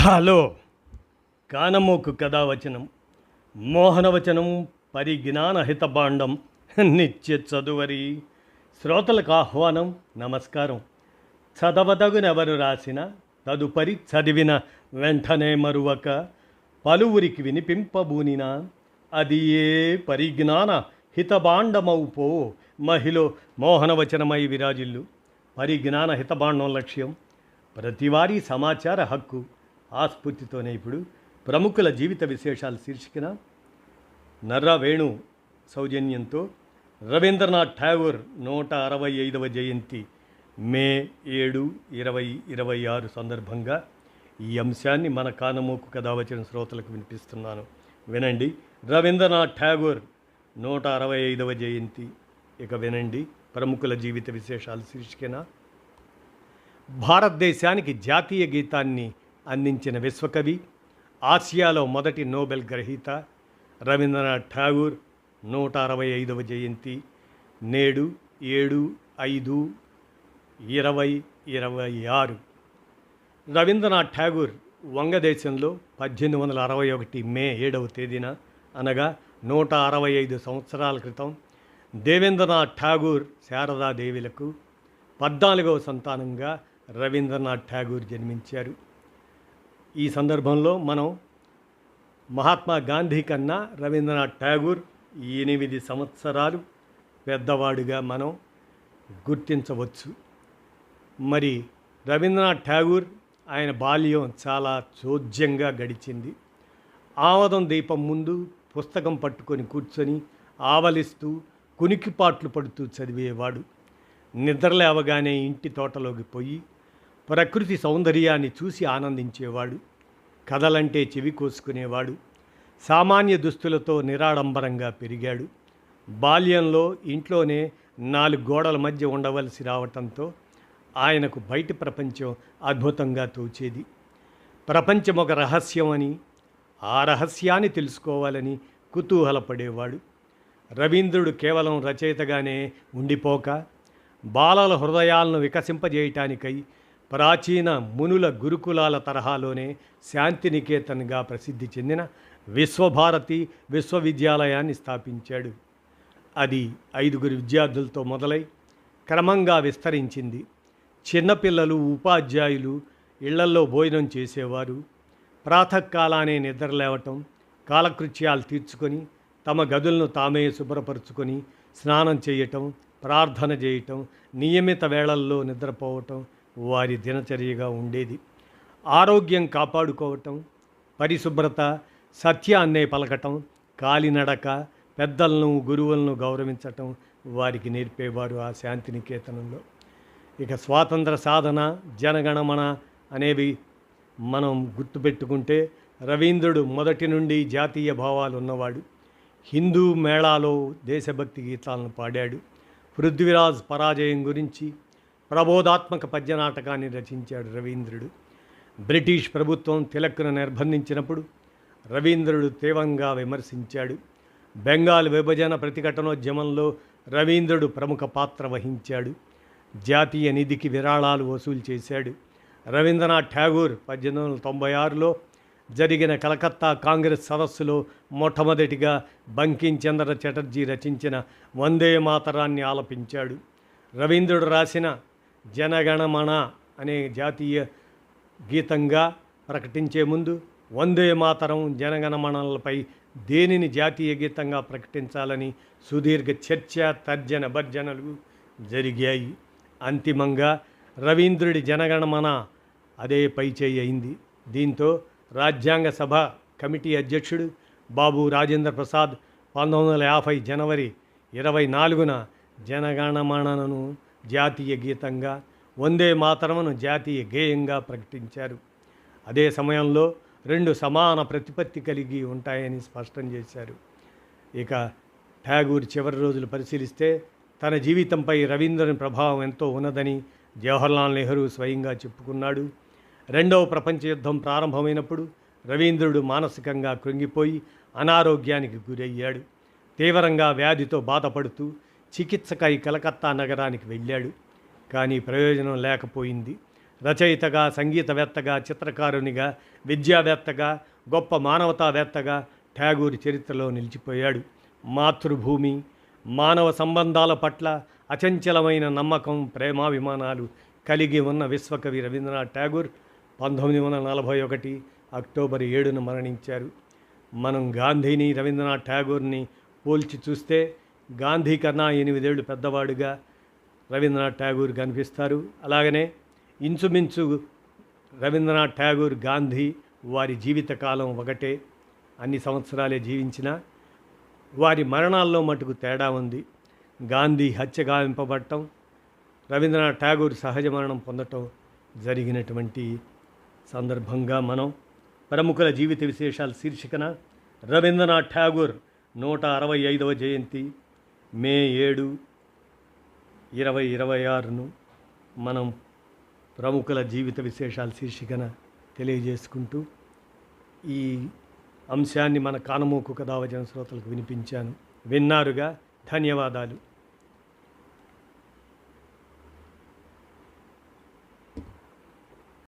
Hello కానమోకు కథావచనం మోహనవచనం పరిజ్ఞాన హితభాండం నిత్య చదువరి శ్రోతలకు ఆహ్వానం నమస్కారం. చదవదగునెవరు రాసిన తదుపరి చదివిన వెంటనే మరువక పలువురికి వినిపింపబూనిన అది ఏ పరిజ్ఞాన హితభాండమౌపో మహిళ మోహనవచనమై విరాజిల్లు. పరిజ్ఞాన హితభాండం లక్ష్యం ప్రతివారీ సమాచార హక్కు. ఆ స్ఫూర్తితోనే ఇప్పుడు ప్రముఖుల జీవిత విశేషాలు శీర్షికన నర్రా వేణు సౌజన్యంతో రవీంద్రనాథ్ ఠాగూర్ 165వ జయంతి మే 7, 2026 సందర్భంగా ఈ అంశాన్ని మన కానమోకు కథావచన శ్రోతలకు వినిపిస్తున్నాను. వినండి. రవీంద్రనాథ్ ఠాగూర్ 165వ జయంతి. ఇక వినండి ప్రముఖుల జీవిత విశేషాలు శీర్షికన భారతదేశానికి జాతీయ గీతాన్ని అందించిన విశ్వకవి, ఆసియాలో మొదటి నోబెల్ గ్రహీత రవీంద్రనాథ్ ఠాగూర్ 165వ జయంతి నేడు 7/5/2026. రవీంద్రనాథ్ ఠాగూర్ వంగదేశంలో 1861 మే 7వ తేదీన అనగా 165 సంవత్సరాల క్రితం దేవేంద్రనాథ్ ఠాగూర్ శారదాదేవిలకు 14వ సంతానంగా రవీంద్రనాథ్ ఠాగూర్ జన్మించారు. ఈ సందర్భంలో మనం మహాత్మా గాంధీ కన్నా రవీంద్రనాథ్ ఠాగూర్ 8 సంవత్సరాలు పెద్దవాడుగా మనం గుర్తించవచ్చు. మరి రవీంద్రనాథ్ ఠాగూర్ ఆయన బాల్యం చాలా చోద్యంగా గడిచింది. ఆమదం దీపం ముందు పుస్తకం పట్టుకొని కూర్చొని ఆవలిస్తూ కునికిపాట్లు పడుతూ చదివేవాడు. నిద్రలేవగానే ఇంటి తోటలోకి పోయి ప్రకృతి సౌందర్యాన్ని చూసి ఆనందించేవాడు. కథలంటే చెవి కోసుకునేవాడు. సామాన్య దుస్తులతో నిరాడంబరంగా పెరిగాడు. బాల్యంలో ఇంట్లోనే 4 గోడల మధ్య ఉండవలసి రావటంతో ఆయనకు బయటి ప్రపంచం అద్భుతంగా తోచేది. ప్రపంచం ఒక రహస్యం అని, ఆ రహస్యాన్ని తెలుసుకోవాలని కుతూహలపడేవాడు. రవీంద్రుడు కేవలం రచయితగానే ఉండిపోక బాలల హృదయాలను వికసింపజేయటానికై ప్రాచీన మునుల గురుకులాల తరహాలోనే శాంతినికేతన్గా ప్రసిద్ధి చెందిన విశ్వభారతి విశ్వవిద్యాలయాన్ని స్థాపించాడు. అది 5 విద్యార్థులతో మొదలై క్రమంగా విస్తరించింది. చిన్నపిల్లలు, ఉపాధ్యాయులు ఇళ్లల్లో భోజనం చేసేవారు. ప్రాతకాలానే నిద్రలేవటం, కాలకృత్యాలు తీర్చుకొని తమ గదులను తామే శుభ్రపరుచుకొని స్నానం చేయటం, ప్రార్థన చేయటం, నియమిత వేళల్లో నిద్రపోవటం వారి దినచర్యగా ఉండేది. ఆరోగ్యం కాపాడుకోవటం, పరిశుభ్రత, సత్యాన్నే పలకటం, కాలినడక, పెద్దలను గురువులను గౌరవించటం వారికి నేర్పేవారు ఆ శాంతినికేతనంలో. ఇక స్వాతంత్ర సాధన, జనగణమన అనేవి మనం గుర్తుపెట్టుకుంటే రవీంద్రుడు మొదటి నుండి జాతీయ భావాలు ఉన్నవాడు. హిందూ మేళాలో దేశభక్తి గీతాలను పాడాడు. పృథ్వీరాజ్ పరాజయం గురించి ప్రబోధాత్మక పద్యనాటకాన్ని రచించాడు రవీంద్రుడు. బ్రిటిష్ ప్రభుత్వం తిలక్ను నిర్బంధించినప్పుడు రవీంద్రుడు తీవ్రంగా విమర్శించాడు. బెంగాల్ విభజన ప్రతిఘటనోద్యమంలో రవీంద్రుడు ప్రముఖ పాత్ర వహించాడు. జాతీయ నిధికి విరాళాలు వసూలు చేశాడు. రవీంద్రనాథ్ ఠాగూర్ 1896లో జరిగిన కలకత్తా కాంగ్రెస్ సదస్సులో మొట్టమొదటిగా బంకించంద్ర చటర్జీ రచించిన వందే మాతరాన్ని ఆలపించాడు. రవీంద్రుడు రాసిన జనగణమన అనే జాతీయ గీతంగా ప్రకటించే ముందు వందే మాతరం, జనగణమనలపై దేనిని జాతీయ గీతంగా ప్రకటించాలని సుదీర్ఘ చర్చ, తర్జన భర్జనలు జరిగాయి. అంతిమంగా రవీంద్రుడి జనగణమన అదే పైచేయి అయింది. దీంతో రాజ్యాంగ సభ కమిటీ అధ్యక్షుడు బాబు రాజేంద్ర ప్రసాద్ 1950 జనవరి 24న జనగణమనను జాతీయ గీతంగా, వందే మాతరమును జాతీయ గేయంగా ప్రకటించారు. అదే సమయంలో 2 సమాన ప్రతిపత్తి కలిగి ఉంటాయని స్పష్టం చేశారు. ఇక ఠాగూర్ చివరి రోజులు పరిశీలిస్తే తన జీవితంపై రవీంద్రుని ప్రభావం ఎంతో ఉన్నదని జవహర్లాల్ నెహ్రూ స్వయంగా చెప్పుకున్నాడు. 2వ ప్రపంచ యుద్ధం ప్రారంభమైనప్పుడు రవీంద్రుడు మానసికంగా కృంగిపోయి అనారోగ్యానికి గురయ్యాడు. తీవ్రంగా వ్యాధితో బాధపడుతూ చికిత్సకై కలకత్తా నగరానికి వెళ్ళాడు. కానీ ప్రయోజనం లేకపోయింది. రచయితగా, సంగీతవేత్తగా, చిత్రకారునిగా, విద్యావేత్తగా, గొప్ప మానవతావేత్తగా ఠాగూర్ చరిత్రలో నిలిచిపోయాడు. మాతృభూమి, మానవ సంబంధాల పట్ల అచంచలమైన నమ్మకం, ప్రేమాభిమానాలు కలిగి ఉన్న విశ్వకవి రవీంద్రనాథ్ ఠాగూర్ 1941 అక్టోబర్ 7న మరణించారు. మనం గాంధీని, రవీంద్రనాథ్ ఠాగూర్ని పోల్చి చూస్తే గాంధీ కన్నా 8 ఏళ్ళు పెద్దవాడుగా రవీంద్రనాథ్ ఠాగూర్ కనిపిస్తారు. అలాగనే ఇంచుమించు రవీంద్రనాథ్ ఠాగూర్, గాంధీ వారి జీవితకాలం ఒకటే, అన్ని సంవత్సరాలే జీవించిన వారి మరణాల్లో మటుకు తేడా ఉంది. గాంధీ హత్య గావింపబడటం, రవీంద్రనాథ్ ఠాగూర్ సహజ మరణం పొందటం జరిగినటువంటి సందర్భంగా మనం ప్రముఖుల జీవిత విశేషాల శీర్షికన రవీంద్రనాథ్ ఠాగూర్ 165వ జయంతి మే 7, 2026ను మనం ప్రముఖుల జీవిత విశేషాల శీర్షికన తెలియజేసుకుంటూ ఈ అంశాన్ని మన కానమోకు కథావచన శ్రోతలకు వినిపించాను. విన్నారుగా, ధన్యవాదాలు.